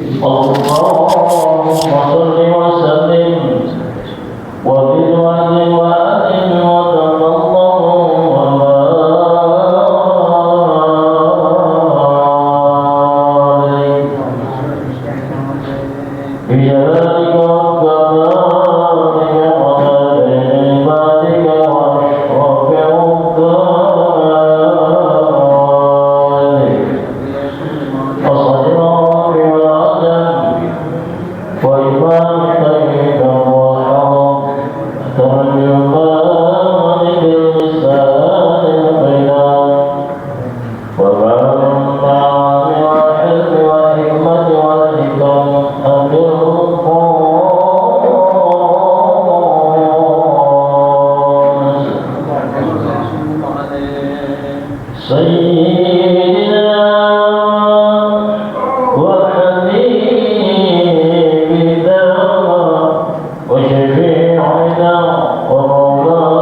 اللهم صل وسلم وبالوعد وأذن وتقبل وبارك بجلالك وكمالك وعلى عبادك وأشرف مقدارك وصدرك وعدم وإمام خيرك وحرم ترجمان باللسان البيان وبارك على الحلم والحكمة والحكم سيدنا وحبيبنا وشفيعنا ومولانا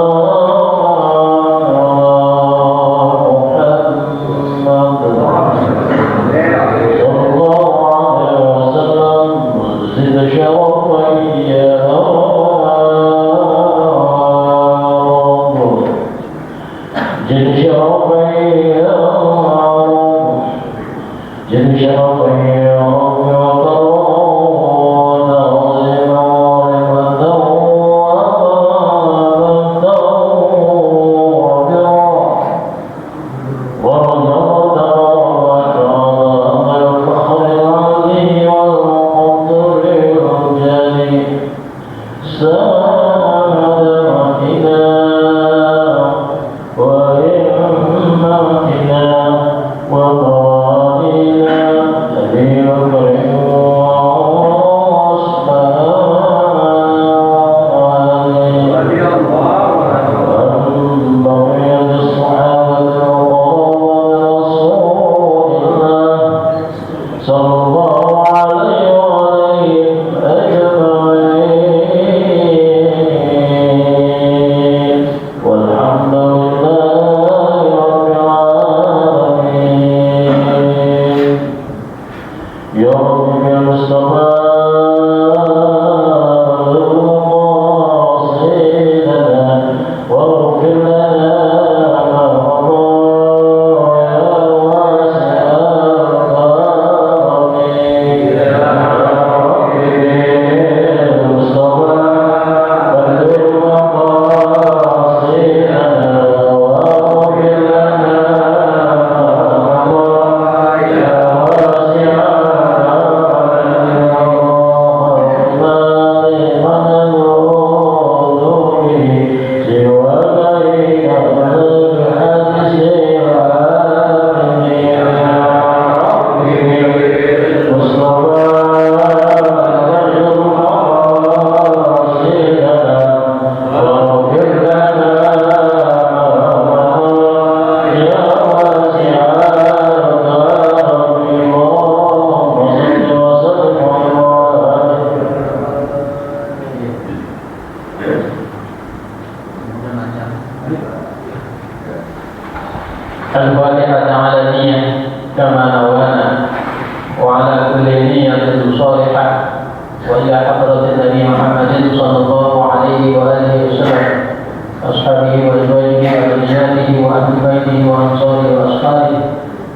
محمد صلى الله عليه وسلم زد شرفا يا رب زد شرفا يا رب زد شرفا يا رب الفاتحة على النية كما نوانا وعلى كل نية صالحة وإلى حضرة النبي محمد صلى الله عليه وآله وسلم أصحابه وأزواجه وذرياته وأهل بيته وأنصاره وأصحابه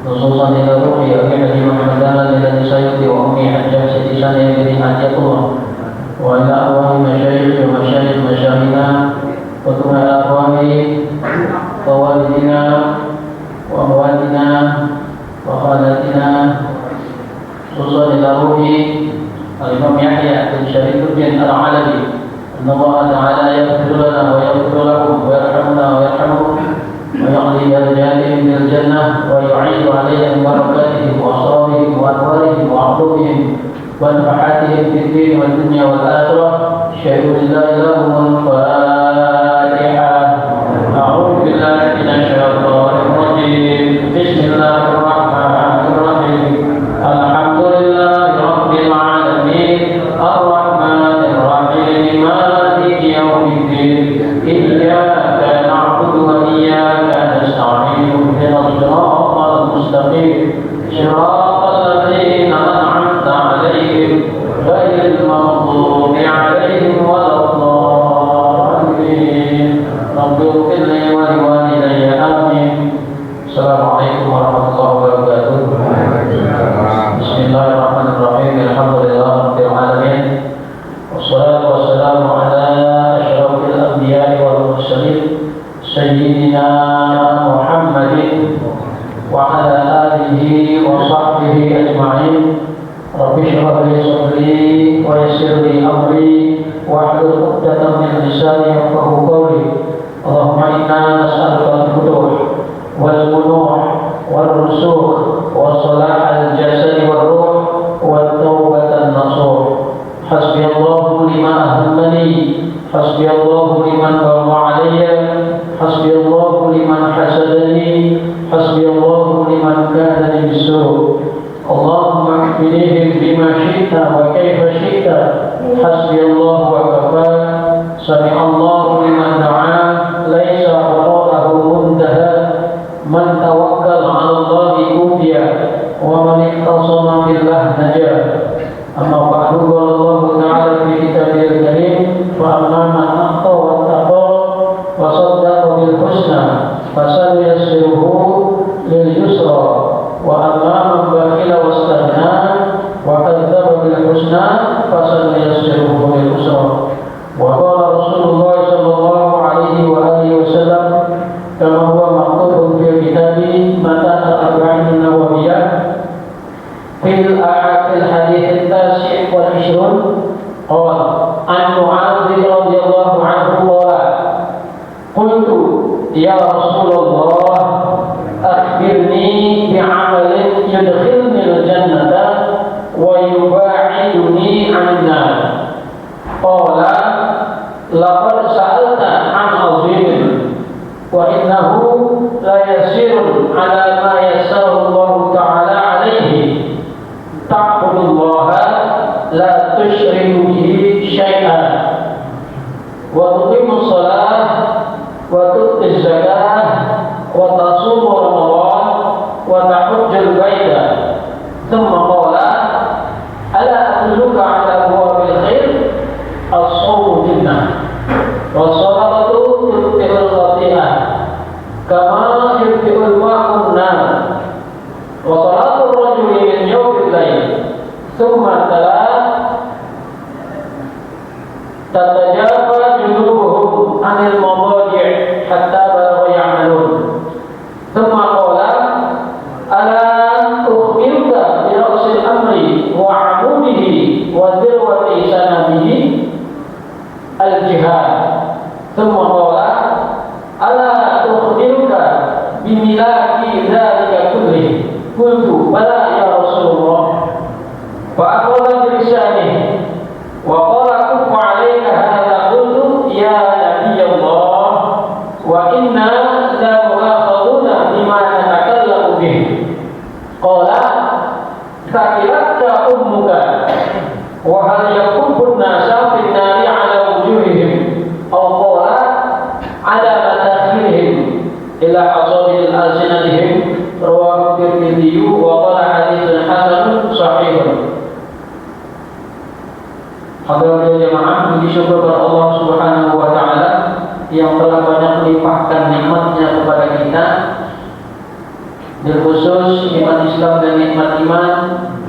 خصوصا إلى روحي أبي حكيم محمدانا إلى نسائه وأمي حجة سيدنا بن حجة الله وإلى أرواح مشايخ ومشايخ مشايخنا وثم إلى أرواح ووالدنا وأمواتنا وخالاتنا خصوصا إلى روح الإمام يحيى بن شريف الدين العلوي أن الله تعالى يغفر لنا ويغفر لهم ويرحمنا ويرحمهم ويقضي درجاتهم بالجنة ويعيد عليهم بركاتهم وأسرارهم وأنوارهم وعطوفهم ونفحاتهم في الدين والدنيا والآخرة. أشهد أن لا إله إلا الفاتحة. أعوذ بالله من الشيطان الرجيم. بسم الله الرحمن الرحيم. الحمد لله رب العالمين الرحمن الرحيم مالك يوم الدين إياك نعبد وإياك نستعين اهدنا الصراط المستقيم صراط الذين أنعمت عليهم المغضوب عليهم ولا الضالين رب اغفر لي ولوالدي آمين. Assalamualaikum warahmatullahi wabarakatuh. Bismillahirrahmanirrahim. Alhamdulillahirabbil alamin. Wassalatu wassalamu ala asyrafil anbiya'i wal mursalin sayyidina Muhammadin wa ala alihi wa sahbihi ajma'in. Rabbi shrah li sadri wa yassir li amri wahlul 'uqdatam min lisani yafqahu qawli. Allahumma inna nas'aluka al-futuh wal bunuh wal rusukh wa salah al-jasad wal ruh wa taubatan nasuh. Hasbiyallahu lima ahammani, hasbiyallahu liman bawa alayya, hasbiyallahu liman hasadani, hasbiyallahu liman kadani bisu'. Allahumma kfinihim bima syi'ta wa kaifa syi'ta, hasbiyallahu wa kafa. Sami'allahu liman da'a, laisa wara'ahu muntaha. Man tawakkal 'ala Allahi kufiya, wa man ihtasama billah najah. Amma ba'du, qala Allah ta'ala fi kitabil karim, fa amma man a'ta wa taqa wa saddaqa bil husna fasanuyassiruhu lil yusra, wa amma man bakhila wastaghna wa kadzdzaba bil husna fasanuyassiruhu lil usra. Wa qala Rasulullah sallallahu alaihi wa alihi wasallam kama huwa maktubun fi kitabi Matan al-Arba'in an-Nawawiyah fil hadits at-tasi' wal 'ishrun qala an Mu'adz radhiyallahu anhu qala qultu ya Rasulullah akhbirni bi'amalin yudkhilni al-jannata wa yuba'iduni 'anil nar. Qala laqad sa'alta 'an 'azimin wa innahu la yasirun 'ala ma yassara Allah ta'ala 'alaihi ta'budullaha la tusyriku bihi syai'an wa tuqimus shalah wa tu'tiz zakah wa tasumu ramadan wa tahujjul baita. Thumma qala ala adulluka 'ala abwabil khair as-sawmu jinnah wa sadaqatu tutfi'ul khati'ah kama yutfi'ul ma'un nar wa salatu rajuli min yawmil lail. Thumma tala tatajafa junubuhum 'anil madaji' hatta balagha ya'malun. Thumma qala ala ukhbiruka bi ra'sil amri wa 'amudihi wa dirwati sanamihi al-jihad. Thumma qala ala ukhbiruka bimilaki dzalika kulli. Qultu bala ya Rasulullah. Fa akhadha bi lisanihi wa qala kuffa 'alayka hadha. Qultu ya Nabiyallah wa inna la mu'akhaduna bima natakallamu bihi. Qala thaqilatka ummuka wa hal yakubbu an-nasa fin nari 'ala wujuhihim aw qala 'ala manakhirihim ila hasadil alsinatihim. Rawahu Tirmidzi wa qala haditsun hasanun sahihun. Hadirin jemaah, puji syukur kepada Allah Subhanahu wa taala yang telah banyak melimpahkan nikmat-Nya kepada kita. Terkhusus nikmat Islam dan nikmat iman,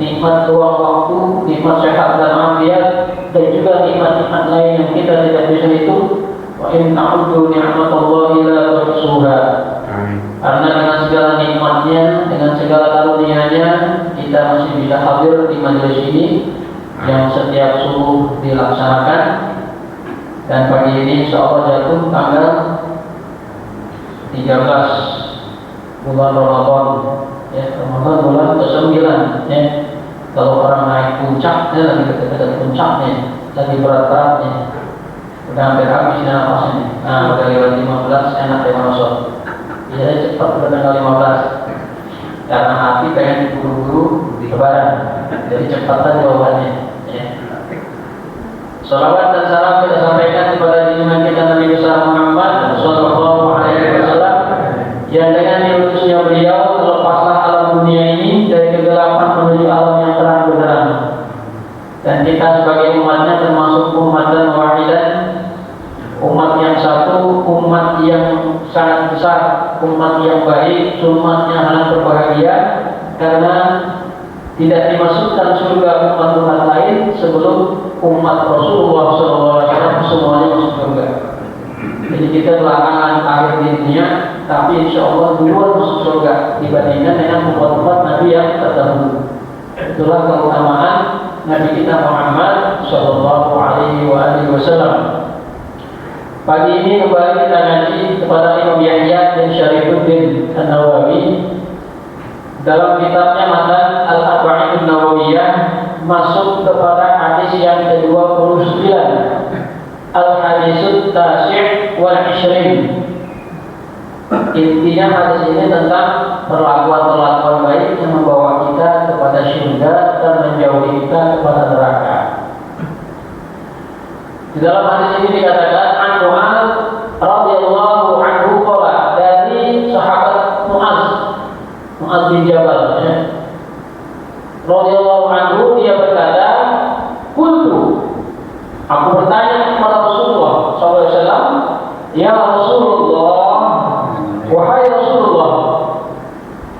nikmat luang waktu, nikmat sehat dan afiat, dan juga nikmat-nikmat lain yang kita tidak bisa hitung. Wa in ta'uddu ni'matallahi la tuhsuha. Karena dengan segala nikmatnya, dengan segala karunia-Nya, kita masih bisa hadir di majelis ini yang setiap subuh dilaksanakan. Dan pagi ini insyaallah jatuh tanggal 13 bulan Ramadan, ya, Ramadan bulan ke-9, ya. Kalau orang naik puncak, dia lagi dekat-dekat puncaknya, lagi berat-beratnya, udah hampir habis napasnya. Nah, udah lewat 15, enak ya masuk. Jadi cepat udah tanggal 15. Karena hati pengen buru-buru lebaran, jadi cepat saja jawabannya, ya. Salawat dan salam kita sampaikan kepada junjungan kita Nabi besar Muhammad sallallahu alaihi wasallam, yang dengan diutusnya beliau terlepaslah alam dunia ini dari kegelapan menuju alam yang terang benderang. dan kita sebagai umatnya termasuk ummatan wahidan, umat yang satu, umat yang sangat besar, umat yang baik, umat yang sangat berbahagia, karena tidak dimasukkan surga umat-umat lain sebelum umat Rasulullah SAW semuanya masuk surga. Jadi kita belakangan akhir di dunia, tapi insya Allah duluan masuk surga dibandingkan dengan umat-umat Nabi yang terdahulu. Itulah keutamaan Nabi kita Muhammad Sallallahu Alaihi Wasallam. Pagi ini kembali kita ngaji kepada Imam Yahya bin Syarifuddin An-Nawawi dalam kitabnya Matan Al-Arba'in An-Nawawiyah, masuk kepada hadis yang ke-29, Al-Hadisut Tasi' wal 20. Intinya hadis ini tentang perlakuan-perlakuan baik yang membawa kita kepada surga dan menjauhi kita kepada neraka. Di dalam hadis ini dikatakan an Mu'adz radhiyallahu anhu qala, dari sahabat Mu'adz bin Jabal radhiyallahu anhu, dia berkata, "Qultu," aku bertanya kepada Rasulullah SAW, "Ya Rasulullah, wahai Rasulullah,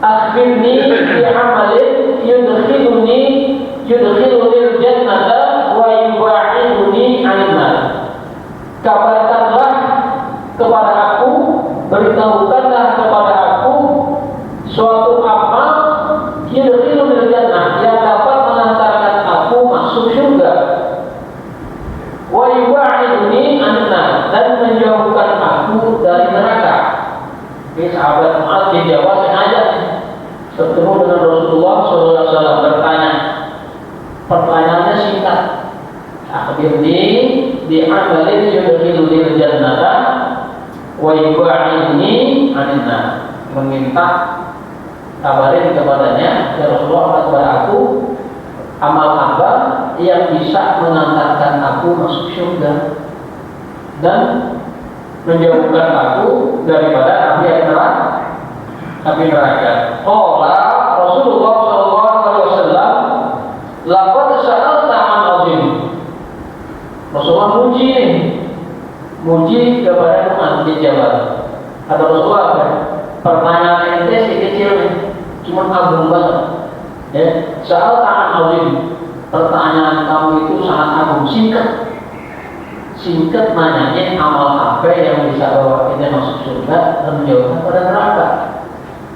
akhbirni bi amalin yudkhiluni al-jannata wa yub'iduni 'anil nar." Kabarkanlah kepada aku, beritahukanlah kepada aku suatu amal yudkhiluni al-jannah, yang dapat mengantarkan aku masuk surga, wa yub'iduni 'anil nar, dan menjauhkan aku dari neraka. Ini sahabat Mu'adz bin Jabal sengaja bertemu dengan Rasulullah SAW, bertanya. Pertanyaannya singkat, akhbirni bi amalin yudkhiluni al-jannata wa yub'iduni 'anil nar. Meminta kabarin kepadanya, ya Rasulullah, kepada aku amal apa yang bisa mengantarkan aku masuk surga dan menjauhkan aku daripada api neraka. Qala Rasulullah sallallahu alaihi wasallam, laqad sa'alta 'an 'azim. Rasulullah muji kepada Mu'adz bin Jabal. Kata Rasulullah, pertanyaan ente si kecil nih, cuma agung banget. Ya, sa'alta 'an 'azim. Pertanyaan kamu itu sangat agung, singkat nanyanya amal apa yang bisa bawa kita masuk surga dan menjauhkan pada neraka.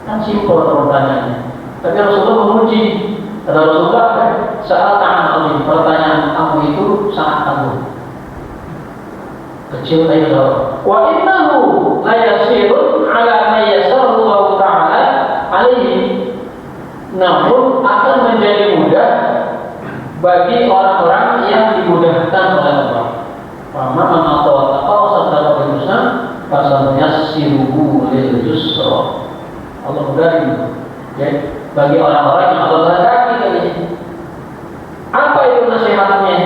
Kan simpel pertanyaannya. Tapi Rasulullah memuji. Kata Rasulullah, saat ta'am, pertanyaan kamu itu sangat agung. Kecil aja jawab. Wa innahu la yasirun ala ma yasarallahu ta'ala alaihi. Namun akan menjadi mudah bagi orang-orang yang dimudahkan oleh Allah. Mama atau serta berusaha pasalnya siruhu lil yusra. Allah mudahin, ya, bagi orang-orang yang Allah berkati kali ini. Apa itu nasihatnya?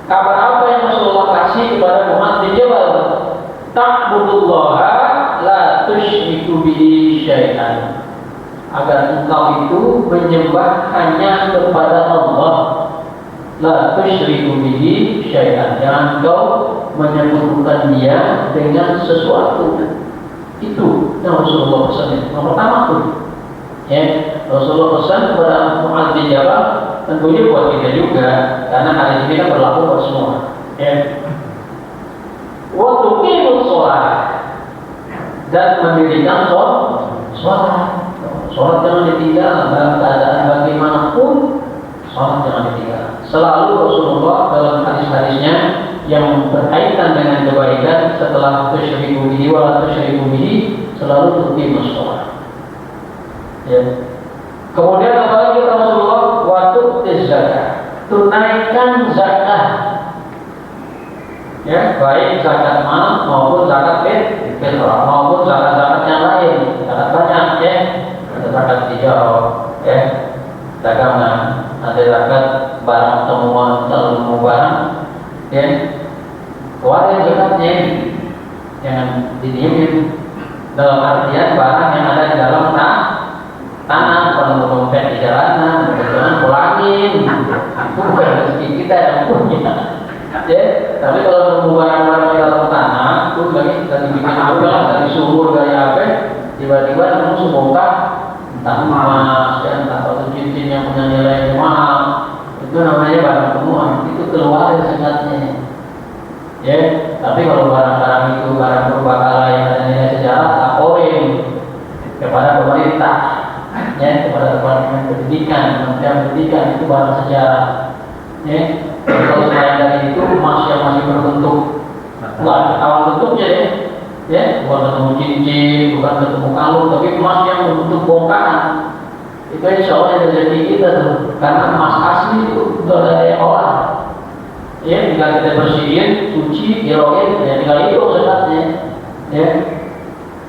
Kabar apa yang Rasulullah kasih kepada Mu'adz bin Jabal? Ta'budullaha la tusyriku bihi syai'an. Agar engkau itu menyembah hanya kepada Allah. La tusyriku bihi syai'an. Jangan kau menyekutukan dia dengan sesuatu. Itu yang Rasulullah pesan. Yang pertama tuh, ya, Rasulullah pesan kepada Mu'adz bin Jabal, tentunya buat kita juga, karena hari ini kan berlaku buat semua. Ya. Wa tuqimus shalah, dan mendirikan sholat. Sholat jangan ditinggal dalam keadaan bagaimanapun. Sholat jangan ditinggal. Selalu Rasulullah dalam hadis-hadisnya yang berkaitan dengan kebaikan, setelah tusyriku bihi wa la tusyriku bihi, selalu tuqimus shalah. Ya. Kemudian apalagi Rasulullah, wa tu'tiz zakat, tunaikan zakat. Ya, baik zakat mal maupun zakat fitrah maupun zakat-zakat yang lain. Zakat banyak, ya. Ada zakat tijarah, ya, dagangan, ada zakat barang temuan, terlalu barang, ya. Keluarin zakatnya, jangan didiemin. Dalam artian barang yang ada di dalam tanah, kalau dompet di jalanan, jangan pulangin. Itu bukan rezeki kita yang punya. Ya, tapi kalau nunggu barang-barang di dalam tanah, itu lagi bikin apa, dari sumur, dari apa, tiba-tiba nemu sebongkah entah emas, ya, entah satu cincin yang punya nilai mahal, itu namanya barang temuan, itu keluar dari zakatnya. Ya, tapi kalau barang-barang itu barang berbakala yang ada nilai sejarah, laporin kepada pemerintah, ya, kepada Departemen Pendidikan, Kementerian Pendidikan, itu barang sejarah. Ya, kalau selain dari itu emas yang masih berbentuk awal bentuknya, ya, bukan ketemu cincin, bukan ketemu kalung, tapi emas yang berbentuk bongkahan, itu insya Allah rezeki kita tuh, karena emas asli itu udah ada yang olah. Ya, tinggal kita bersihin, cuci, kiloin, ya tinggal itu zakatnya. Ya,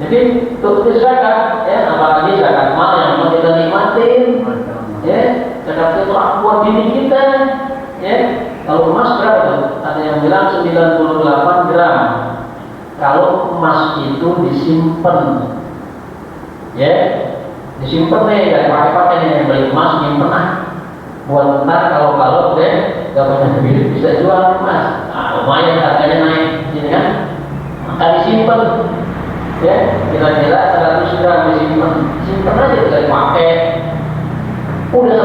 jadi untuk zakat, ya, apalagi zakat mal yang mau kita nikmatin, ya, zakat itu buat diri kita, ya. Kalau emas berapa tuh? Ada yang bilang 98 gram. Kalau emas itu disimpan, ya, disimpan nih, gak pakai nih yang beli emas, simpen lah. Buat ntar kalau deh gak punya duit bisa jual emas, nah, lumayan harganya naik, gitu kan? Maka disimpan, ya, kira-kira 100 gram disimpan, simpan aja tidak dipakai. Udah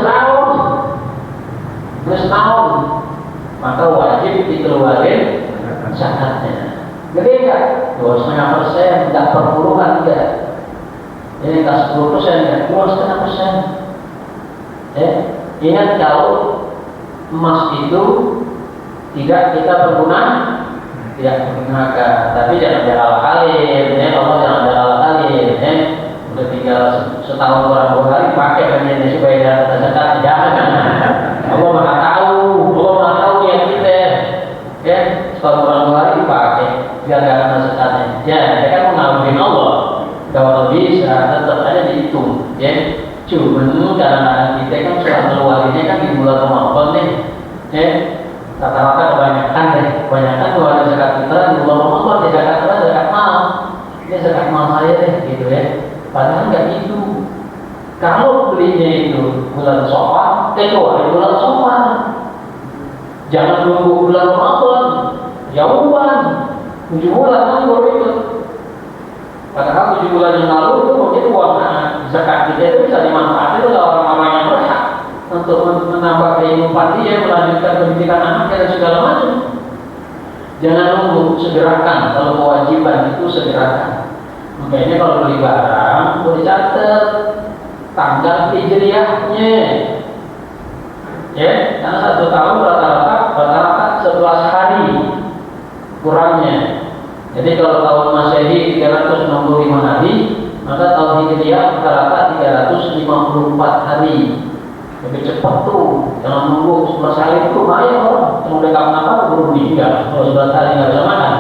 setahun, maka wajib dikeluarin zakatnya. Gede nggak? 2,5%, nggak perpuluhan nggak? Ini nggak 10%, nggak 2,5%. Ya, ingat kalau emas itu tidak kita pergunakan, tapi jangan berala-alin, ya, Allah jangan berala-alin, ya. Udah tinggal setahun kurang 2 hari pakai ini supaya ada zakat, jangan. Allah maha tahu yang kita, ya, setahun kurang 2 hari dipakai biar gak ada zakatnya. Ya, dia kan mengalurin Allah, kalau bisa tetap aja dihitung, ya. Cuman kadang-kadang kita kan setelah keluarinnya kan di bulan Ramadan nih, ya, rata-rata kebanyakan keluarin zakat fitrah di bulan Ramadan, di zakat fitrah, zakat mal, ini zakat mal saya deh, gitu ya. Padahal nggak gitu. Kalau belinya itu bulan Syawal, keluarin bulan Syawal. Jangan nunggu bulan Ramadan, jauhan 7 bulan kan baru itu. Padahal 7 bulan yang lalu itu mungkin uang zakat kita itu bisa dimanfaatkan oleh orang-orang yang berhak untuk menambah kehidupan dia, melanjutkan pendidikan anaknya dan segala macam. Jangan nunggu, segerakan. Kalau kewajiban itu segerakan. Makanya kalau beli barang, boleh catat tanggal hijriahnya, ya, karena 1 tahun rata-rata 11 hari kurangnya. Jadi kalau tahun Masehi 365 hari, maka tahun Hijriah rata-rata 354 hari. Lebih cepat tuh, jangan nunggu 11 hari itu lumayan orang yang udah kapan-kapan baru meninggal. Kalau 11 hari nggak bisa makan,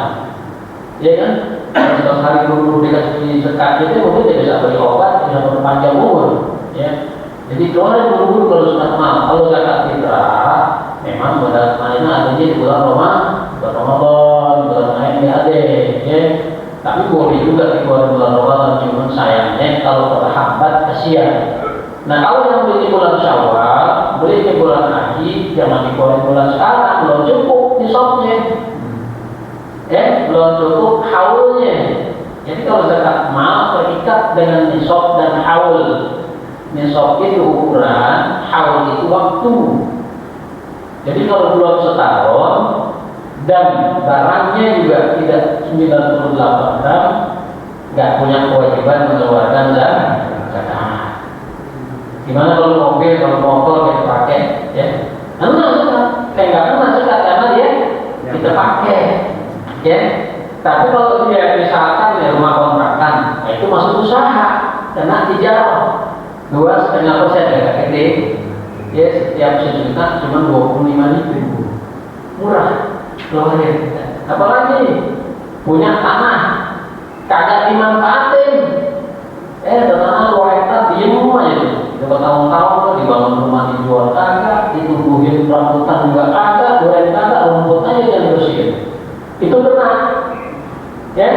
ya kan? Kalau 11 hari dulu dikasih zakat itu mungkin dia bisa beli obat, bisa berpanjang umur, ya. Jadi keluarin dulu kalau sudah mal. Kalau zakat fitrah, memang bulan mainnya adanya di bulan Ramadan, bulan lain ada, ya. Tapi boleh juga dikeluarin bulan Ramadan, cuma sayangnya kalau terhambat kasihan. Nah, kalau yang beli di bulan Syawal, beli di bulan Haji, jangan dikeluarin bulan sekarang, belum cukup nisabnya, ya, belum cukup haulnya. Jadi kalau zakat mal terikat dengan nisab dan haul. Nisab itu ukuran, haul itu waktu. Jadi kalau belum setahun dan barangnya juga tidak 98 gram, nggak punya kewajiban mengeluarkan zakat. Gimana kalau mobil, kalau motor kita pakai, ya? Nggak kena zakat karena dia kita pakai, ya. Tapi kalau dia misalkan di rumah kontrakan, itu masuk usaha, kena tijarah 2,5% agak gede, ya, setiap sejuta cuma 25.000, murah, keluarin. Apalagi punya tanah kagak dimanfaatin, tanah 2 hektar diem aja, bertahun-tahun tuh dibangun rumah dijual kagak, ditumbuhin rambutan juga kagak, duren kagak, rumput aja yang dibersihin, itu kena, ya.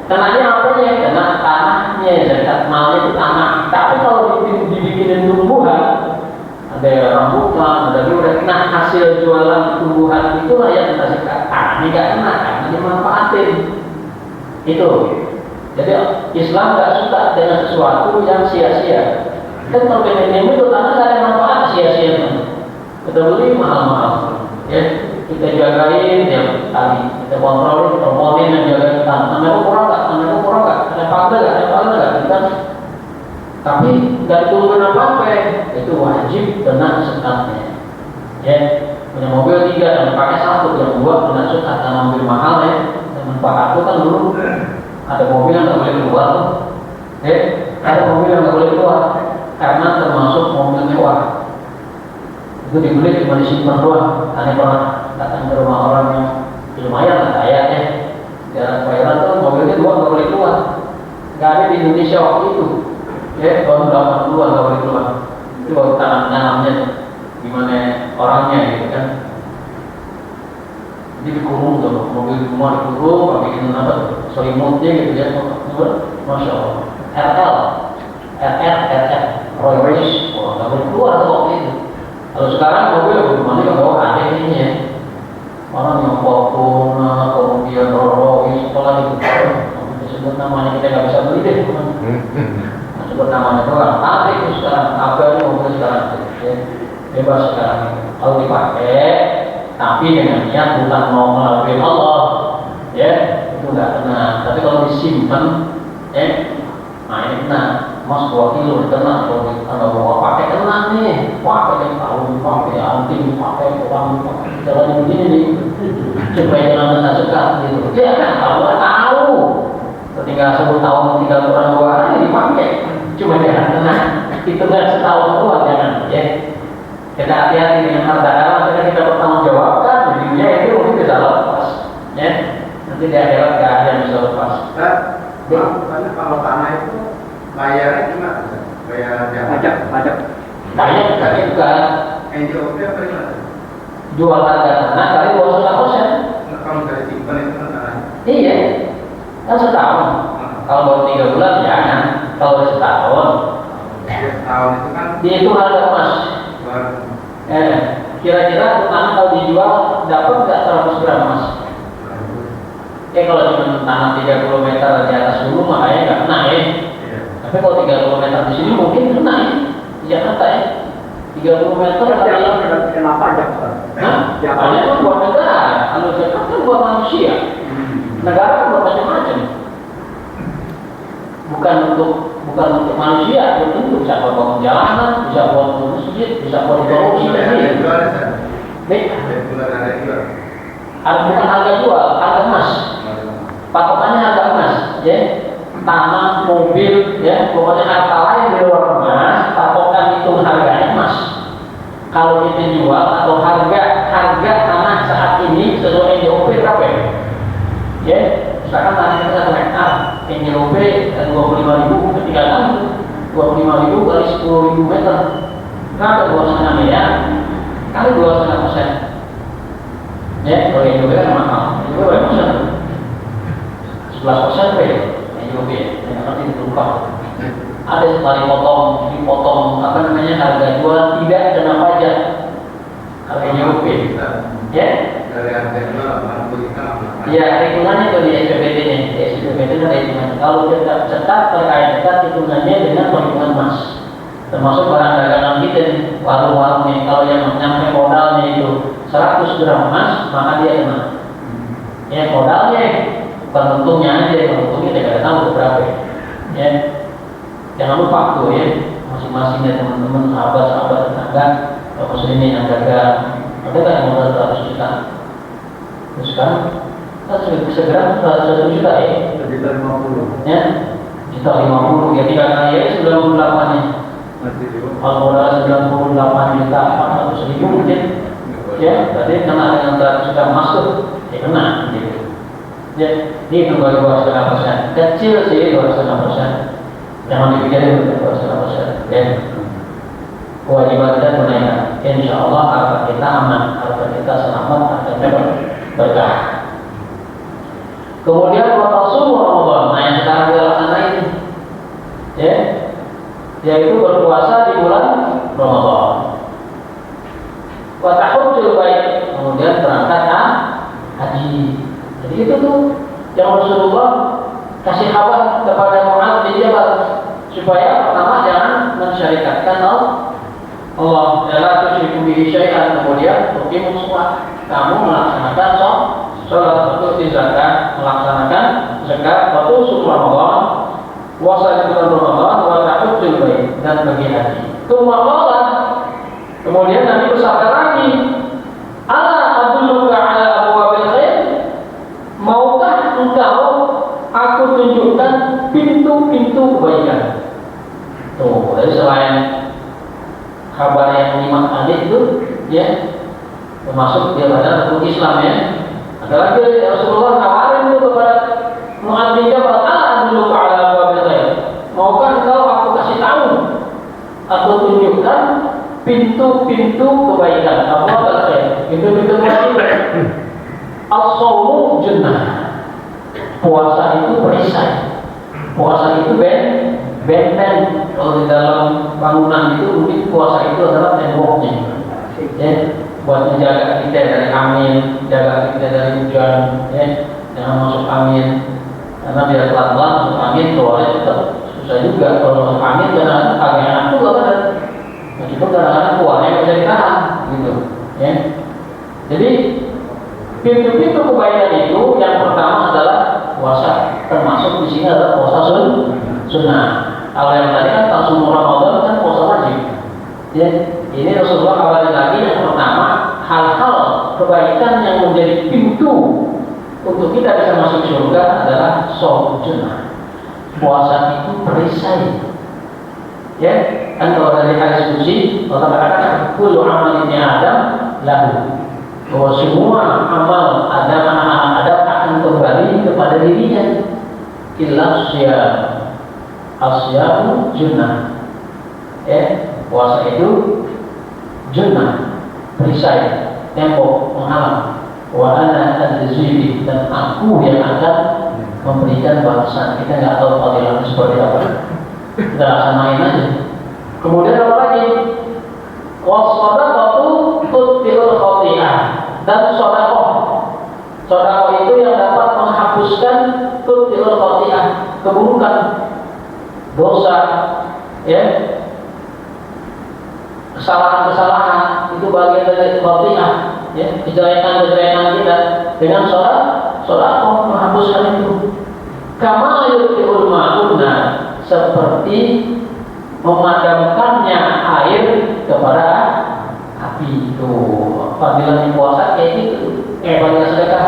Kenanya apa ya? Kena tanahnya, zakat malnya itu tanah. Tapi kalau dibikinin dulu ada rambutan, ada durian. Nah, hasil jualan tumbuhan itulah yang kita sikat. Ini nggak kena karena dimanfaatin. Itu. Jadi Islam nggak suka dengan sesuatu yang sia-sia. Kan kalau pengen itu karena nggak ada manfaat sia-sia. Kita beli mahal-mahal, ya kita jagain tiap kali, kita kontrolin, promotin dan jagain namanya kurang nggak, ada pagar nggak, tapi nggak turun apa-apa, itu wajib kena sekatnya. Ya, punya mobil 3 dan pakai 1, yang 2 kena sekat. Karena mobil mahal ya, dan Pak aku kan dulu ada mobil yang nggak boleh keluar, ada mobil yang nggak boleh keluar karena termasuk mobil mewah. Itu dibeli cuma disimpan doang. Karena pernah datang ke rumah orang yang lumayan lah kaya ya, jalan bayaran tuh mobilnya 2 nggak boleh keluar. Nggak ada di Indonesia waktu itu. Ya, tahun 80 nggak boleh keluar. Itu baru tanamnya gimana orangnya gitu kan. Jadi dikurung tuh, mobil rumah dikurung, pakai ini apa tuh, selimutnya gitu ya, masya Allah. RR, Royal Race, nggak boleh keluar tuh waktu itu. Kalau sekarang mobil gimana nggak bawa ada ini ya, orang yang Fortuna, kemudian Rolls Royce, sekolah itu, disebut namanya kita nggak bisa beli deh, sebut namanya doang. Tapi itu sekarang apa ini mobil sekarang ya, bebas sekarang. Kalau dipakai, tapi dengan niat bukan mau melakukan Allah, ya itu nggak kena. Tapi kalau disimpan, nah ini kena. Mas 2 kilo kena, kalau bawa pakai kena nih, pakai tahun, pakai anting, pakai uang, pakai jalan begini nih, supaya jangan kena sekat gitu. Dia kan tahu, ketika 10 tahun tinggal kurang 2 hari dipakai, cuma jangan kena, itu kan setahun keluar jangan, ya. Kita hati-hati dengan harta haram, karena kita bertanggung jawabkan, di dunia itu mungkin bisa lepas, ya. Nanti di akhirat nggak ada yang bisa lepas. Karena kalau tanah itu bayarnya gimana? Bayar pajak. Banyak tadi juga. NJOP apa gimana? Jual harga tanah kali 2,5%. Kalau dari simpan itu kan tanahnya. Iya, kan setahun. Kalau baru 3 bulan jangan. Kalau setahun. Setahun itu kan. Dia itu harga emas. Kira-kira tanah kalau dijual dapat nggak 100 gram emas? Kalau cuma tanah 30 meter di atas dulu makanya nggak kena ya. Tapi kalau 30 meter di sini mungkin kena ya. Di Jakarta ya. 30 meter kena pajak. Pajak itu buat negara. Kalau Jakarta kan buat manusia. Negara kan buat macam-macam. Bukan untuk manusia, tentu bisa buat bangun jalanan, bisa buat masjid, bisa buat korupsi sendiri. Bukan harga jual, harga emas. Patokannya harga emas, ya. Tanah, mobil, ya, pokoknya harta lain di luar emas, patokan itu harganya emas. Kalau kita jual atau harga tanah saat ini sesuai NJOP berapa ya? Ya, misalkan tanah kita 1 hektar, NJOP 25.000 ketika kali 25.000 kali 10.000 meter, berapa 2,5 miliar kali 2,5%. Ya, kalau NJOP kan mahal, NJOP berapa persen? 11% ya. NJOP yang nanti dilupa. Ada sekali dipotong apa namanya harga jual tidak kena pajak. Kalau NJOP, ya? Dari harga jual kita. Ya, hitungannya itu di SPPT-nya. Di SPPT ada hitungan. Kalau kita cetak terkait hitungannya dengan perhitungan emas. Termasuk barang dagangan kita nih, warung-warung nih. Kalau yang nyampe modalnya itu 100 gram emas, maka dia kena. Ya modalnya. Bukan untungnya aja, kalau untungnya tidak tahu berapa ya. Jangan lupa tuh ya, masing-masingnya teman-teman, sahabat-sahabat tetangga, kalau ini yang dagang, ada kan yang modal 100 juta? Terus kan, segera 1 juta ya? Juta 50. Ya, juta 50, ya 3 kali ya 98 nya. Kalau modal 98 juta 400 ribu mungkin, ya, berarti kena dengan 100 juta masuk, ya kena gitu. Ya, ini itu baru 2,5%. Kecil sih 2,5%. Jangan dipikirin 2,5%. Ya. Kewajiban kita tunaikan. Insya Allah harta kita aman, harta kita selamat, harta kita berkah. Kemudian berpuasa Ramadan. Nah yang sekarang kita laksanain, ya, yaitu berpuasa di bulan Ramadan. wa tahujjul bait, kemudian berangkat haji. Jadi itu tuh yang Rasulullah kasih kabar kepada Mu'adz bin Jabal supaya pertama jangan mensyarikatkan Allah, la tusyriku bihi syai'an, kemudian tuqimus shalah, kamu melaksanakan sholat, betul zakat, melaksanakan zakat, betul sum Ramadan, puasa di bulan Ramadan, wa tahujjul bait, dan pergi haji. Kemudian Nabi bersabda lagi, ala adulluka ala abwabil khair, maukah engkau aku tunjukkan pintu-pintu kebaikan. Tuh, jadi selain kabar yang 5 kali itu, ya, termasuk dia pada rukun Islam, ya. Ada lagi Rasulullah tawarin itu kepada Mu'adz bin Jabal, ala adulluka ala abwabil khair, maukah engkau aku kasih tahu atau tunjukkan pintu-pintu kebaikan. Apa kata? Pintu-pintu kebaikan. As-shaumu junnah. Puasa itu perisai. Puasa itu benteng. Kalau di dalam bangunan itu mungkin puasa itu adalah temboknya. Ya, buat menjaga kita dari angin, jaga kita dari hujan. Ya, jangan masuk angin. Karena biar pelan-pelan masuk angin, keluarnya tetap susah juga. Kalau masuk angin jangan angin itu apa? Meskipun kadang-kadang keluarnya bisa ditahan, gitu, ya. Jadi pintu-pintu kebaikan itu yang pertama adalah puasa, termasuk di sini adalah puasa sunnah. Kalau yang tadi kan langsung Ramadan kan puasa wajib. Ya, ini Rasulullah awali lagi yang pertama hal-hal kebaikan yang menjadi pintu untuk kita bisa masuk surga adalah shaum sunnah. Puasa itu perisai. Ya, kan kalau dari hadis qudsi Allah katakan kullu amal ibni Adam lahu, bahwa semua amal Adam, anak-anak Adam akan kembali kepada dirinya, illa syiyam, asyamu junnah. Ya, puasa itu junnah, perisai, tembok penghalang. Wa ana adzhibi, dan aku yang akan memberikan balasan. Kita nggak tahu fadilahnya seperti apa. Kita akan main aja. Kemudian apa lagi? Was-shadaqatu tutfi'ul khati'ah, dan sedekah itu yang dapat menghapuskan tutfi'ul khati'ah, keburukan, dosa, ya, kesalahan-kesalahan, itu bagian dari khati'ah, ya, kejelekan-kejelekan kita. Dengan sedekah menghapuskan itu. Kama yutfi'ul ma'unna, seperti memadamkannya air kepada api. Itu fadilah puasa kayak gitu. Fadilah sedekah.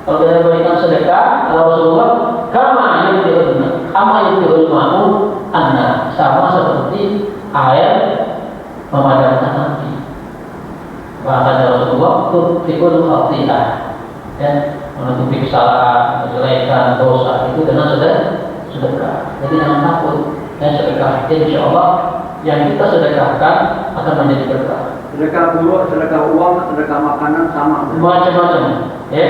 Kalau kita berikan sedekah, kalau Rasulullah kama yutfi'ul ma'un anna, sama seperti air memadamkan api. Bahkan Rasulullah tutfi'ul khati'ah, ya, menutupi kesalahan, kejelekan, dosa itu dengan sedekah. Jadi jangan takut. Dan sedekah, insya Allah yang kita sedekahkan akan menjadi berkah. Sedekah bulu, sedekah uang, sedekah makanan sama. Macam-macam, ya.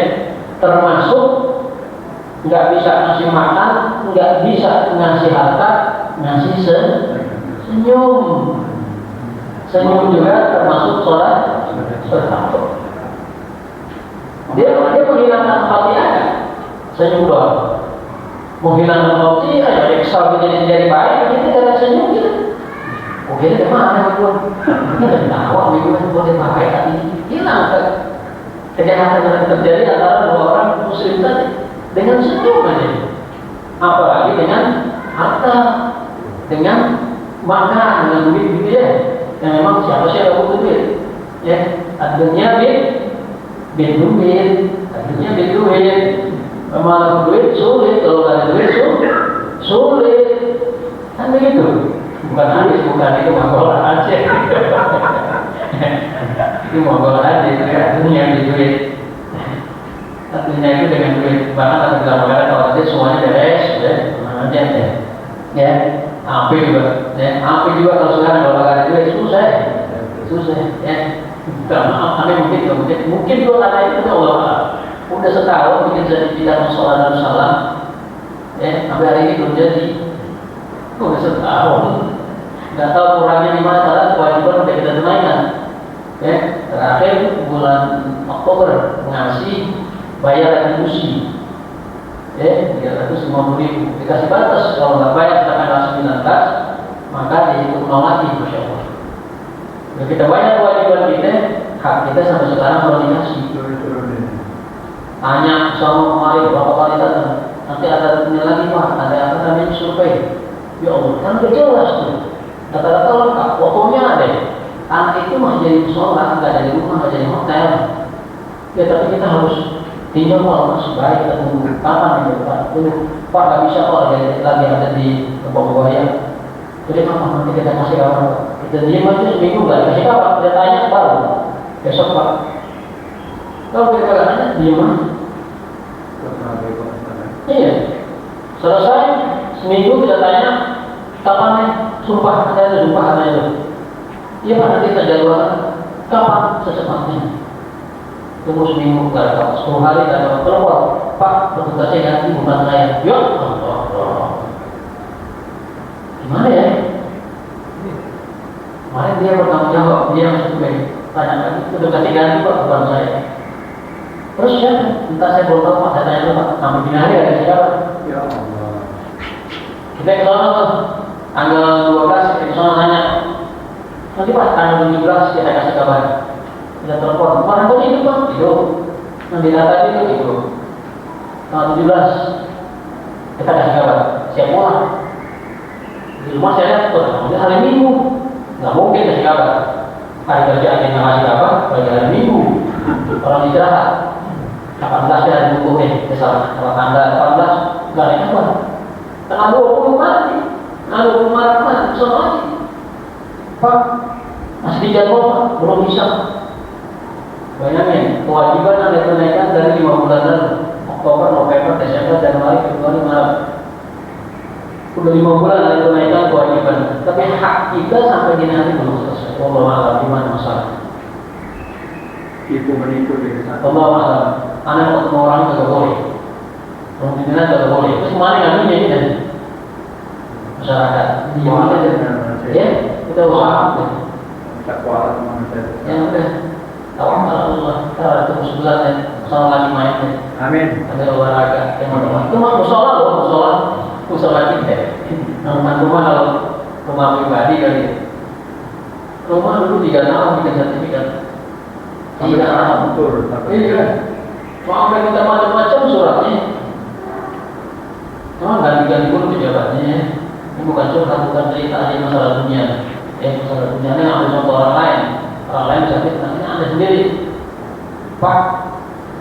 Termasuk nggak bisa ngasih makan, nggak bisa ngasih harta, ngasih senyum. Senyum juga termasuk sholat sedekah. Dia menghilangkan khati'ah, senyum doang. Menghilangkan khati'ah, ya kesal jadi baik, kita tidak senyum gitu. Oke, dari mana itu? Ini dari tawa, minggu boleh baik tadi. Hilang kejahatan yang terjadi antara dua orang muslim tadi dengan senyum aja. Apalagi dengan harta, dengan makan, dengan duit gitu ya. Yang memang siapa sih yang butuh duit? Ya, adanya duit, adanya duit. Malah duit sulit, kalau ada duit sulit, kan begitu. Bukan hadis, bukan itu manggola aja. Itu manggola aja, itu ya dunia di duit. Artinya itu dengan duit, bahkan ada dalam negara kalau ada semuanya beres, ya, mana aja ya. Ya, api juga, ya, api juga kalau sekarang kalau ada duit susah, ya. Maaf, mungkin kalau ada itu Allah. Udah setahun bikin sertifikat sholat dan salam, ya, sampai hari ini belum jadi. Udah setahun, nggak tahu kurangnya di mana, karena kewajiban udah kita tunaikan. Ya, terakhir bulan Oktober ngasih bayar retribusi. Ya, 350.000 dikasih batas, kalau nggak bayar tanggal 19 maka dihitung nol lagi, Masya Allah. Jadi kita bayar kewajiban kita, hak kita sampai sekarang belum dikasih. Tanya sama kemarin berapa kali datang, nanti ada lagi Pak, ada apa namanya survei. Ya Allah, kan udah jelas tuh, kata-kata lengkap, fotonya ada. Anak itu masih jadi sholat, nggak jadi rumah, nggak jadi hotel. Ya tapi kita harus tinjau kalau masih baik, kita tunggu kapan itu Pak. Pak nggak bisa kok lagi ada di bawah ya. Jadi kapan nanti kita kasih kabar? Kita diam aja seminggu nggak dikasih kabar, kita tanya baru besok Pak. Kalau kita nanya diam aja. Iya. Selesai seminggu kita tanya kapan nih? Sumpah ada sumpah ada itu. Iya Pak, nanti kita jadwalkan kapan secepatnya. Tunggu seminggu nggak ada, 10 hari nggak ada telepon. Pak, petugasnya ganti bukan saya. Yuk, gimana ya? Kemarin dia bertanggung jawab, dia masuk ke tanya lagi, petugasnya ganti Pak, bukan saya. Terus ya, entah saya belum tahu Pak, saya tanya dulu Pak, sampai gini hari ada siapa? Ya Allah. Kita ke sana tuh, tanggal 12 kita ke sana nanya. Nanti Pak, tanggal 17 kita kasih kabar. Kita telepon, kemarin kok hidup Pak? Hidup. Nanti data itu. Tanggal 17 kita kasih kabar, siap pulang. Di rumah saya lihat, udah hari Minggu, nggak mungkin kasih kabar. Hari kerja yang ngasih kabar, bagi hari Minggu, orang istirahat. 18 ya hari buku nih, kesalahan. Kalau tanggal 18 nggak ada kabar. Tanggal 20 mati, tanggal 20 Maret mati, soal lagi. Pak, masih di jadwal Pak, belum bisa. Bayangin, kewajiban ada kenaikan dari 5 bulan lalu, Oktober, November, Desember, Januari, Februari, Maret. Udah 5 bulan ada kenaikan kewajiban, tapi hak kita sampai gini hari belum selesai. Allah malam, gimana masalah? Itu menipu di sana. Allah malam, anak ketemu orang tidak boleh, pemimpinan tidak boleh. Itu semuanya nggak punya ini kan? Masyarakat, diam aja. Ya, kita usaha. Tak kuat manusia. Ya udah, tawakal Allah. Kita terus bulan ya, soal lagi main ya. Amin. Ada olahraga, teman-teman. Itu mah musola loh, musola kita. Rumah kalau rumah pribadi kali ya. Rumah dulu 3 tahun bikin sertifikat. 3 tahun. Betul. Iya. Sampai kita macam-macam suratnya. Cuma ganti-ganti pun pejabatnya. Ini bukan curhat, bukan cerita aja masalah dunia. Masalah dunia ini ambil contoh orang lain. Orang lain bisa fitnah, ini Anda sendiri. Pak,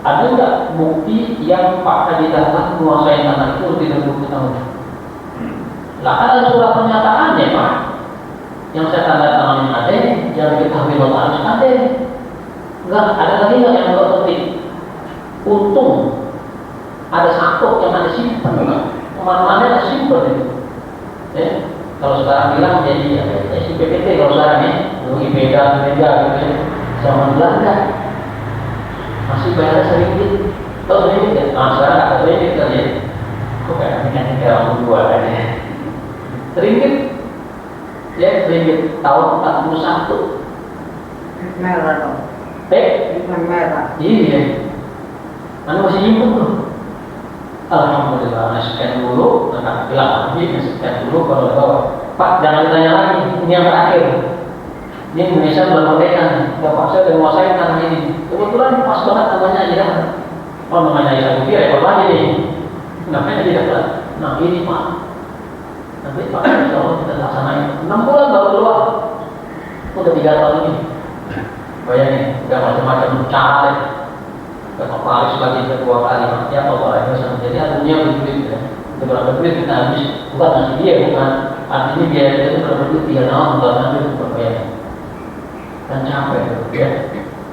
ada nggak bukti yang Pak Haji Dahlan menguasai tanah itu lebih dari 20 tahun? Lah ada surat pernyataannya Pak. Yang saya tanda tangan yang ada, yang diketahui notaris ada. Enggak, ada lagi nggak yang nggak penting? Untung ada satu yang ada simpen, kemana-mana ada simpen itu. Kalau sekarang bilang jadi si PPT kalau sekarang ya, dulu IPK gitu ya, zaman Belanda masih bayar sedikit, tahu sedikit ya? Nah sekarang nggak sedikit kan ya? Kok kayak orang tua kan ya? Sedikit, ya sedikit tahun 41. Merah dong. Merah. Iya, mana masih nyimpen tuh. Alhamdulillah, scan dulu, akan bilang lagi, scan dulu kalau bawa. Pak, jangan ditanya lagi, ini yang terakhir. Ini Indonesia belum merdeka nih. Bapak saya udah menguasai tanah ini. Kebetulan pas banget namanya aja kan. Oh namanya Isa Bukti, rekor lagi nih. Namanya aja kan. Nah ini Pak. Nanti Pak, insya Allah kita laksanain. 6 bulan baru keluar. Udah 3 tahun ini. Bayangin, udah macam-macam cara deh. Paris lagi kedua kali mati atau apa lagi jadi artinya duit ya berapa duit kita habis bukan nanti dia bukan artinya biaya itu berapa duit 3 tahun bukan nanti berbayar dan capek ya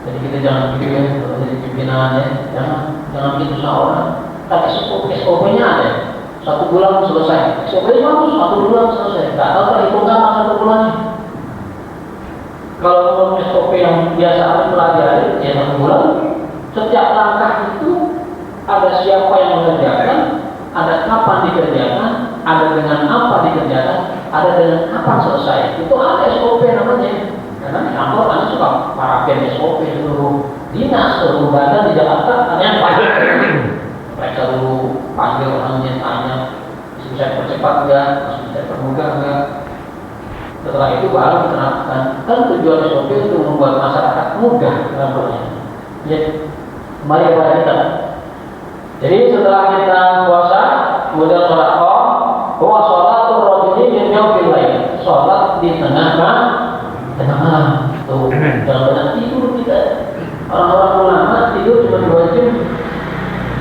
jadi kita jangan pikir kalau jadi pimpinannya jangan gitu seorang tapi SOP-nya ada 1 bulan selesai SOP-nya bagus 1 bulan selesai nggak tahu perhitungan masa 1 bulannya kalau SOP yang biasa ada pelajari ya 1 bulan. Setiap langkah itu ada siapa yang mengerjakan, ada kapan dikerjakan, ada dengan apa dikerjakan, ada dengan kapan selesai. Itu ada SOP namanya. Karena kantor kan lengkap, parapen SOP seluruh dinas, seluruh badan di Jakarta, ternyata mereka dulu panggil orangnya, tanya masih bisa percepat enggak, masih bisa permudah enggak. Setelah itu baru diterapkan. Kan tujuan SOP itu membuat masyarakat mudah dalam berlaku. Ya, kembali kepada kita. Jadi setelah kita puasa, kemudian sholat bahwa sholatul rajuli min yawmil lail, sholat di tengah malam. Tuh, jangan banyak tidur kita. Orang-orang ulama tidur cuma 2 jam.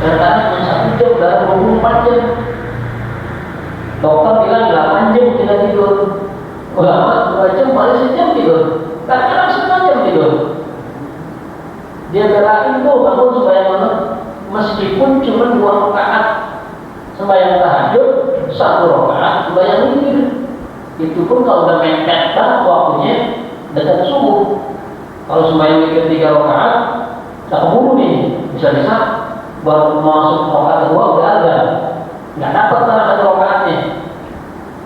Kadang-kadang cuma 1 jam dalam 24 jam. Dokter bilang 8 jam kita tidur. Ulama 2 jam paling sejam tidur. Kadang-kadang setengah jam tidur. Dia belain tuh bangun supaya meskipun cuma 2 rakaat sembahyang tahajud, 1 rakaat sembahyang witir. Itu pun kalau udah mepet banget waktunya dekat subuh. Kalau sembahyang witir 3 rakaat, tak keburu nih, bisa-bisa baru masuk rakaat kedua udah azan, nggak dapat karena 1 rakaatnya.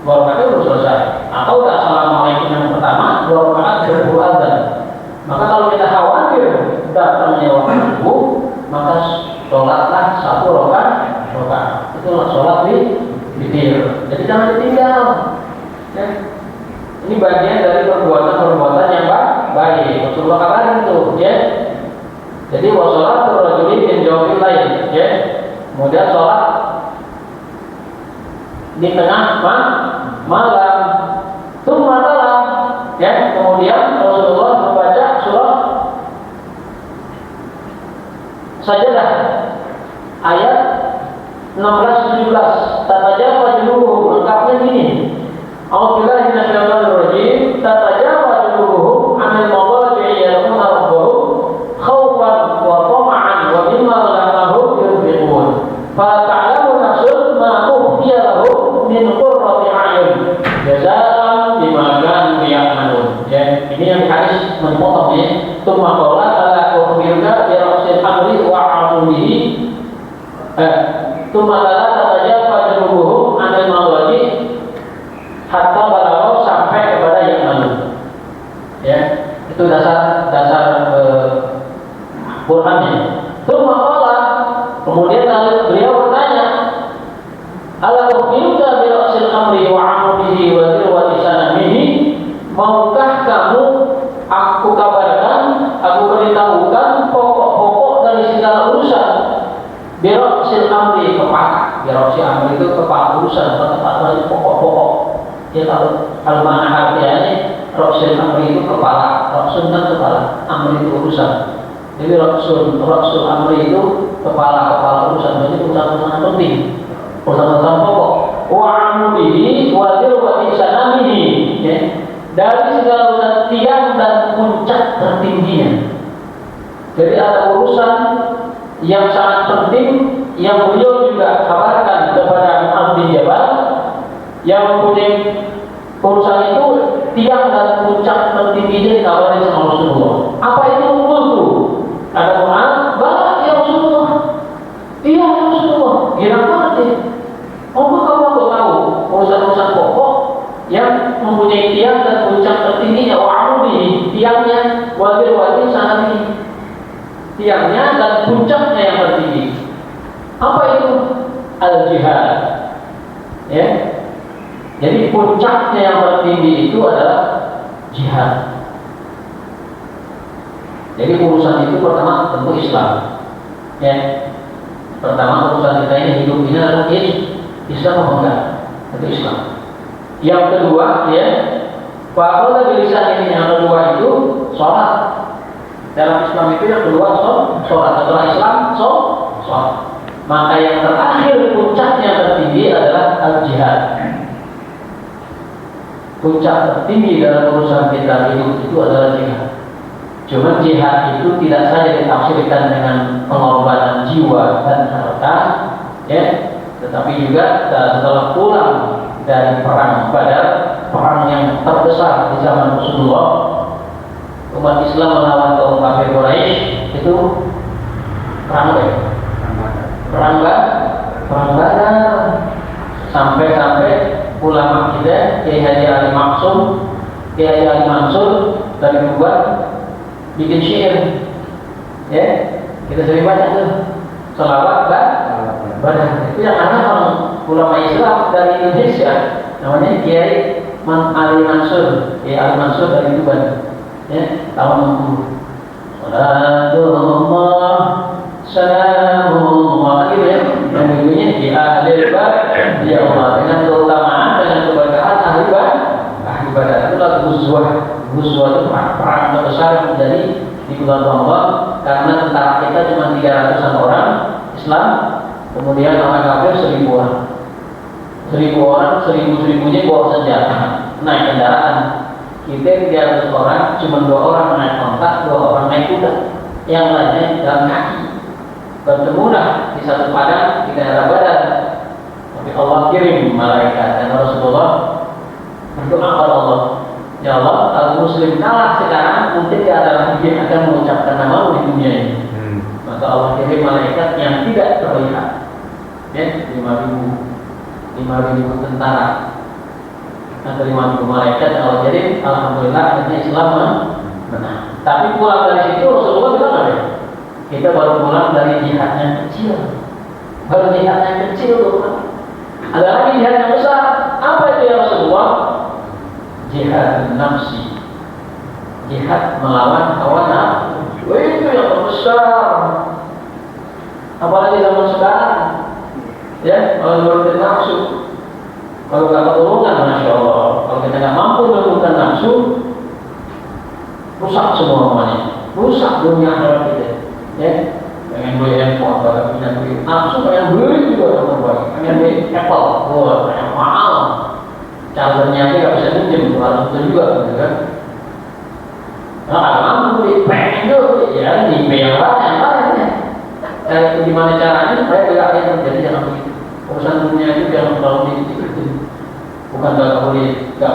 2 rakaatnya udah selesai. Atau udah assalamualaikum yang pertama, 2 rakaat baru azan. Maka kalau kita khawatir datangnya waktu subuh, maka sholatlah 1 rakaat. Itulah sholat witir. Jadi jangan ditinggal. Ya. Ini bagian dari perbuatan-perbuatan yang baik. Rasulullah kabarin itu, ya. Jadi wasolatul rajuli min jawfil lail, ya. Kemudian sholat di tengah malam. Tsumma tala, ya. Kemudian Rasulullah membaca surah Sajadah ayat 16-17. Tatajafa junubuhum, lengkapnya gini. A'udzubillahi minasyaitonir rajim. Tatajafa junubuhum 'anil madaji'i yad'una rabbahum khaufan wa tama'an wa mimma razaqnahum yunfiqun. Fa ta'lamu nafsun ma ukhfiya lahum min qurrati a'yun jazaa'an bima kanu ya'malun. Ya, ini yang hadis memotong ya. Tsumma qala ala ukhbiruka bi ra'sil amri wa 'amudihi. Tsumma tatajafa junubuhum 'anil madaji'i hatta balagha, sampai kepada yang malu. Ya, itu dasar Qur'annya. Tsumma qala, kemudian beliau bertanya, ala ukhbiruka bi ra'sil amri wa 'amudihi wa dirwati sanamihi, maukah kamu aku kabarkan, aku beritahukan pokok-pokok dari segala urusan. Bi ra'sil amri, kepala. Bi ra'sil amri itu kepala urusan, kepala pokok-pokok. Ya, kalau mana harfiahnya Rasul Amri itu kepala, Rasul kan kepala, Amri itu urusan. Jadi Rasul Amri itu kepala urusan, jadi urusan-urusan penting, urusan-urusan pokok. Wa amudihi wa dirwati sanamihi, ya. Dari segala urusan tiang dan puncak tertingginya. Jadi ada urusan yang sangat penting yang beliau juga kabarkan kepada Mu'adz bin Jabal, yang mempunyai urusan itu tiang dan puncak tertingginya dikabarin sama Rasulullah. Apa itu itu? Ada Mu'adz, banyak ya Rasulullah. Iya ya Rasulullah. Gila banget ya. Kamu tahu urusan-urusan pokok yang mempunyai tiang dan puncak tertingginya. Wa'amudi, tiangnya wajib sangat tinggi. Tiangnya dan puncaknya yang tertinggi. Apa itu? Al-jihad. Ya. Jadi puncaknya yang tertinggi itu adalah jihad. Jadi urusan itu pertama tentu Islam. Ya. Pertama urusan kita ini hidup ini adalah Islam apa enggak? Itu Islam. Yang kedua, ya, fa'ala bilisan ini, yang kedua itu sholat. Dalam Islam itu yang kedua sholat. Setelah Islam sholat. Maka yang terakhir puncaknya tertinggi adalah al-jihad. Puncak tertinggi dalam urusan kita hidup itu adalah jihad. Cuma jihad itu tidak saja ditafsirkan dengan pengorbanan jiwa dan harta, ya, tetapi juga setelah pulang dari perang Badar, perang yang terbesar di zaman Rasulullah, umat Islam melawan kaum kafir Quraisy, itu perang apa? Perang Badar. Sampai ulama kita Kiai Haji Ali Mansur dari Tuban bikin syair, ya kita sering baca tuh selawat badan. Itu yang ada orang ulama Islam dari Indonesia, namanya Kiai Ali Mansur, Kiai Ali Mansur dari Tuban, ya tahun 60. Salatullah, salamullah, gitu ya. Yang bunyinya di akhir bab, ya Allah, dengan keutamaan, dengan keberkahan ahli ibadah. Itu adalah Ghuzwah itu perang terbesar yang terjadi di bulan Ramadan karena tentara kita cuma 300-an orang Islam, kemudian orang kafir 1000 orang. 1000 orang, 1000-1000-nya bawa senjata, naik kendaraan. Kita 300 orang, cuma 2 orang naik ontak, 2 orang naik kuda, yang lainnya jalan kaki. Bertemulah di satu padang di daerah Badar. Tapi Allah kirim malaikat dan Rasulullah berdoa kepada Allah, ya Allah, kalau Muslim kalah sekarang, mungkin dia adalah yang akan mengucapkan nama di dunia ini. Maka Allah kirim malaikat yang tidak terlihat, ya 5.000 tentara atau 5.000 malaikat yang Allah kirim. Alhamdulillah akhirnya Islam menang. Tapi pulang dari situ Rasulullah bilang apa? Kita baru pulang dari jihad yang kecil. Ada lagi jihad yang besar. Apa itu ya Rasulullah? Jihad nafsi, jihad melawan hawa nafsu. Itu yang terbesar. Apalagi zaman sekarang, ya, kalau menurut nafsu, kalau nggak ketulungan, masya Allah. Kalau kita nggak mampu menurunkan nafsu, rusak semuanya, rusak dunia akhirat kita. Ya, pengen beli handphone, pengen beli nafsu, pengen beli juga yang terbaik, pengen beli Apple, yang mahal. Calonnya aja nggak bisa minjem, harus itu juga, gitu kan? Nah, kalau mampu beli, pengen juga, ya di yang lain ya. Itu gimana caranya supaya tidak ada yang terjadi jangan begitu. Urusan dunia itu jangan terlalu diikuti. Bukan nggak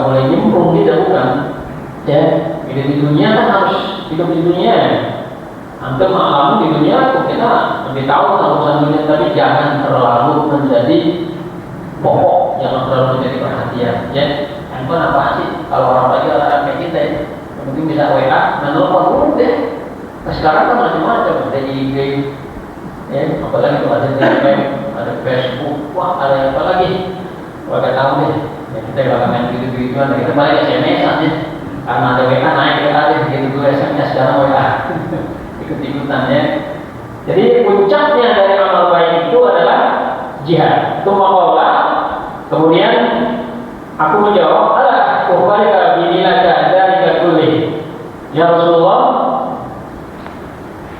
boleh nyemplung, tidak bukan. Ya, hidup di dunia kan harus hidup di dunia. Antum maklum di dunia, kita lebih tahu tentang urusan dunia, tapi jangan terlalu menjadi pokok, jangan terlalu menjadi perhatian. Ya, handphone apa sih? Kalau orang lagi orang kayak kita, ya, mungkin bisa WA, menelpon dulu deh. Nah, sekarang kan macam-macam, ada IG, ya, apalagi kalau ada Telegram, ada Facebook, wah ada apa lagi? Wah gak tahu deh. Ya, kita bakal main gitu-gituan, kita balik SMS aja. Karena ada WA naik WA deh, gitu dulu SMS sekarang WA. Ikut-ikutan ya. Jadi puncaknya dari amal baik itu adalah jihad. Itu maqalah. Kemudian aku menjawab, "Ala ukhbarika binilaka dzalika kulli." Ya Rasulullah,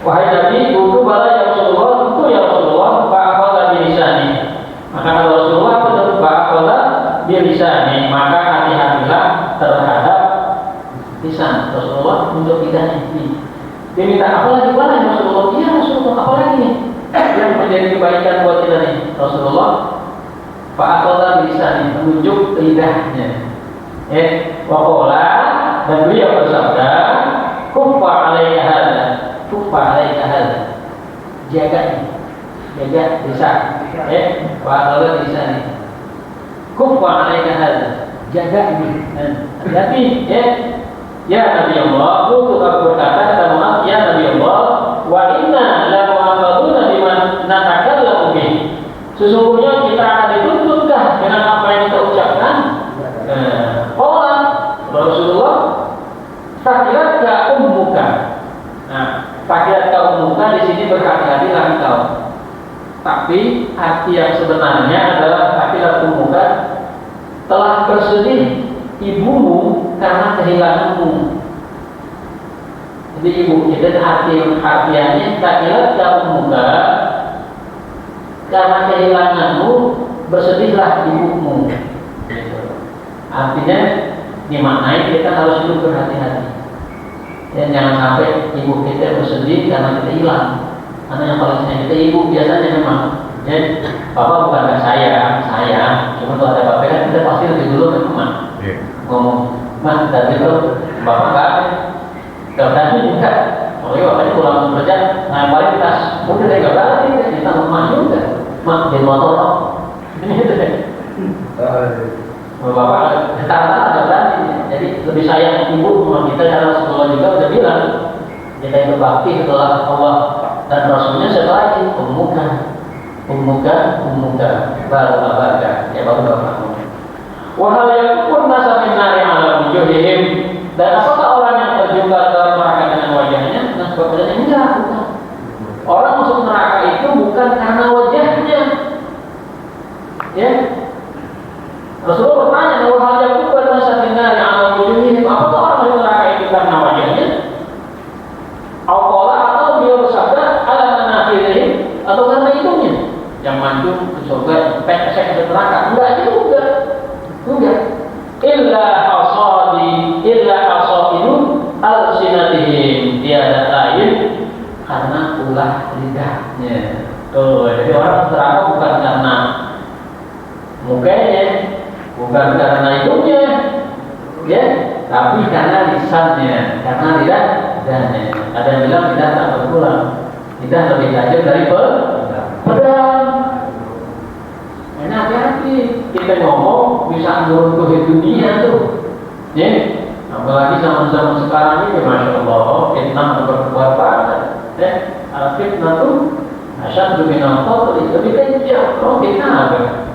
wahai Nabi, itu bala ya Rasulullah, itu ya Rasulullah, fa'aqala bilisani. Maka kata Rasulullah, betul fa'aqala bilisani, maka hati-hatilah terhadap lisan Rasulullah untuk tidak hati. Dia minta apa lagi ya Rasulullah? Iya Rasulullah, apa lagi nih yang menjadi kebaikan buat kita nih? Rasulullah fa'aqala bilisani, menunjuk lidahnya. Waqala, dan beliau bersabda, kuffa alaika hadza. Kuffa alaika hadza, jaga lisan. Waqala lisani. Kuffa alaika hadza, jaga ini. Hati-hati, ya Nabi Allah, aku berkata kata Muhammad, ya Nabi Allah, wa inna la mu'akhaduna biman natakallamu bih. Sesungguhnya kita akan ditutupkah dengan apa yang kita ucapkan? Rasulullah, takilat ka ummuka. Nah, takilat ka ummuka di sini berhati-hatilah engkau. Tapi arti yang sebenarnya adalah takilat ummuka, telah bersedih ibumu karena kehilanganmu. Jadi ibu kita artiannya takilat ka ummuka, karena kehilanganmu bersedihlah ibumu. Artinya dimaknai kita harus hidup berhati-hati. Dan jangan sampai ibu kita bersedih karena kita hilang. Karena yang paling sayang kita ibu biasanya memang. Ya, Bapak bukan saya. Cuma kalau ada bapak kan kita pasti lebih dulu ke rumah. Ngomong, Mas, dari itu Bapak nggak ada. Kalau tadi juga, kalau bapaknya pulang kerja, ngapain tas? Mungkin dia nggak berarti, kita rumah juga. Mak, di motor. Ini gitu deh. Bapak kata-kata ada berarti. Jadi lebih sayang ibu sama kita, karena Rasulullah juga udah bilang, Kita itu bakti setelah Allah dan Rasulnya sebagai ummuka baru abaka, ya baru bapakmu. Wahal yakun nasa min nari ala wujuhihim, dan apakah orang yang terjebak dalam neraka dengan wajahnya? Nah, sebabnya enggak, bukan. Orang masuk neraka itu bukan karena wajahnya. Ya. Rasulullah bertanya, wahal yakun nasa min nari ala wujuhihim, apakah orang masuk neraka itu karena wajahnya? Atau dia bersabda ala manakhirihim, atau karena hidungnya yang mancung ke surga, pesek ke neraka? Enggak juga. Illa hasadun al-sinatihim, tiada lain karena ulah lidahnya. Jadi orang neraka bukan karena mukanya, bukan karena hidungnya, ya, tapi karena lisannya, karena lidahnya. Ada yang bilang lidah tak berpulang, lidah lebih tajam dari pedang. Hati-hati, kita ngomong bisa menurut ke dunia tuh, ya. Apalagi zaman-zaman sekarang ini, masya Allah, fitnah berbuat banget, ya. Fitnah tuh asyad minal qatl, lebih kejam. Oh, fitnah apa?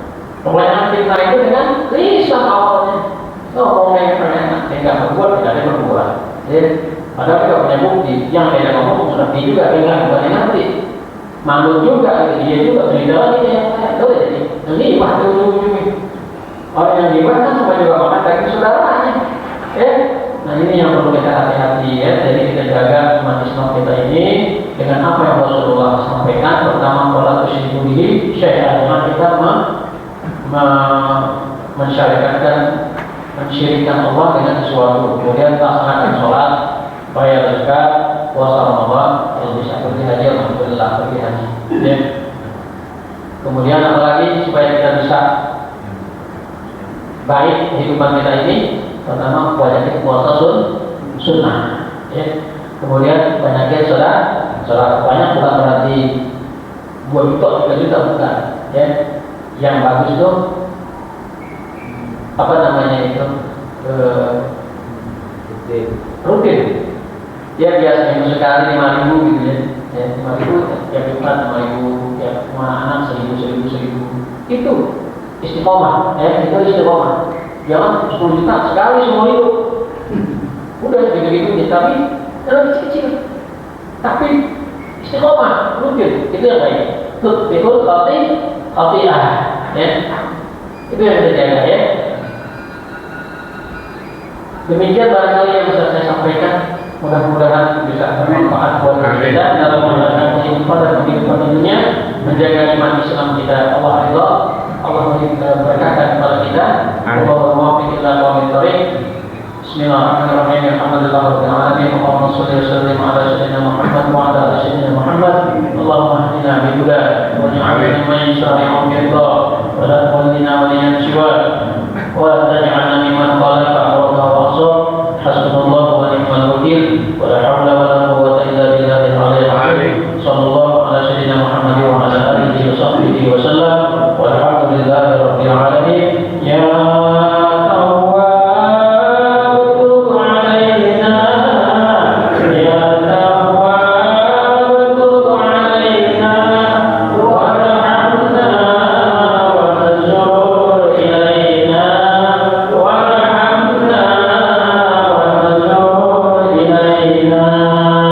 Pelayanan fitnah itu dengan lisan awalnya. Oh, yang enak, yang nggak berbuat tidak ada berbuat. Ya. Padahal kita punya bukti, yang tidak ngomong seperti juga, yang bukan yang ngerti. Malu juga, dia juga cerita lagi yang saya tahu jadi lima ujung-ujungnya. Orang yang gimana kan semua juga makan daging saudaranya. Nah ini yang perlu kita hati-hati, ya. Jadi kita jaga umat Islam kita ini dengan apa yang Rasulullah sampaikan. Pertama, wala tusyriku bihi syai'an, kita mensyariatkan, mensyirikkan Allah dengan sesuatu. Kemudian laksanakan sholat, bayar zakat, puasa Ramadan, kalau bisa pergi haji, alhamdulillah pergi haji. Ya. Kemudian apalagi supaya kita bisa baik kehidupan kita ini, pertama banyakin puasa sunnah. Ya. Kemudian banyakin sholat banyak bukan berarti 2 juta 3 juta bukan. Ya. Yang bagus itu apa namanya itu rutin. Ya biasanya sekali 5.000 gitu ya. 5.000 tiap Jumat, 5.000 tiap anak 1.000 itu istiqomah, ya itu istiqomah. Jangan 10 juta sekali semua itu. Udah gitu-gitu, tapi lebih kecil. Tapi istiqomah, rutin, itu yang baik. Betul, khati'ah, ya. Itu yang kita jaga, ya. Demikian barangkali yang bisa saya sampaikan. Mudah-mudahan bisa bermanfaat buat kita dalam menjalankan kehidupan dan kehidupan dunia, menjaga iman Islam kita. Allah ridha, Allah berkahkan kepada kita. Allahumma waffiqna wa bittariq. Bismillahirrahmanirrahim. Alhamdulillahirabbil alamin. Allahumma shalli wa sallim ala sayyidina Muhammad wa ala ali sayyidina Muhammad. Allahumma hdina bi huda wa ja'alna mimman yashra'i'u bi ridha.